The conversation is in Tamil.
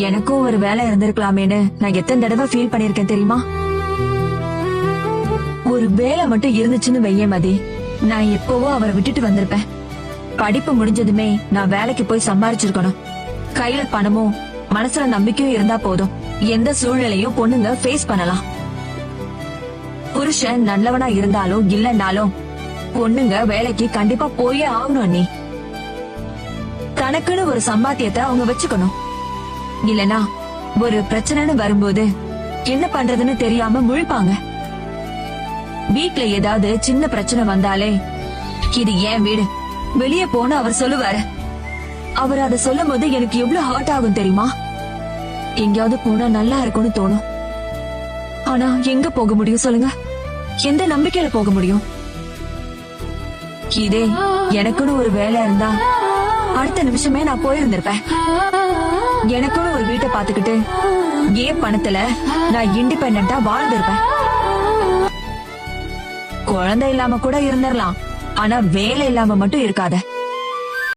எனக்கும் ஒரு வேலை இருந்திருக்கலாமேன்னு நான் எத்தனை தடவை ஃபீல் பண்ணிருக்கேன் தெரியுமா? ஒரு வேலை மட்டும் இருந்துச்சுன்னு வையே மதி, நான் எப்பவோ அவரை விட்டுட்டு வந்திருப்பேன். படிப்பு முடிஞ்சதுமே நான் வேலைக்கு போய் சம்பாரிச்சிருக்கணும். கையில பணமும் மனசுல நம்பிக்கையும் இருந்தா போதும், எந்த சூழ்நிலையும் பொண்ணுங்க ஃபேஸ் பண்ணலாம். புருஷன் நல்லவனா இருந்தாலும் இல்லன்னாலும் பொண்ணுங்க வேலைக்கு கண்டிப்பா போயே ஆகணும். நீ தனக்குன்னு ஒரு சம்பாத்தியத்தை அவங்க வச்சுக்கணும். இல்லனா ஒரு பிரச்சனைன்னு வரும்போது என்ன பண்றதுன்னு தெரியாம முழிப்பாங்க. வீட்ல ஏதாவது சின்ன பிரச்சனை வந்தாலே இது ஏன் வீடு, வெளியே போன அவர் சொல்லுவாரு. அவர் அதை சொல்லும் போது எனக்கு எவ்வளவு ஹர்ட் ஆகும் தெரியுமா? எங்கயாவது போனா நல்லா இருக்கும்னு தோணும். ஆனா எங்க போக முடியும் சொல்லுங்க? எந்த நம்பிக்கையில போக முடியும்? இதே எனக்குன்னு ஒரு வேலை இருந்தா அடுத்த நிமிஷமே நான் போயிருந்திருப்பேன். எனக்குன்னு ஒரு வீட்டை பாத்துக்கிட்டு ஏன் பணத்துல நான் இண்டிபெண்டா வாழ்ந்திருப்பேன். குழந்தை இல்லாம கூட இருந்திரலாம், ஆனா வேலை இல்லாம மட்டும் இருக்காத.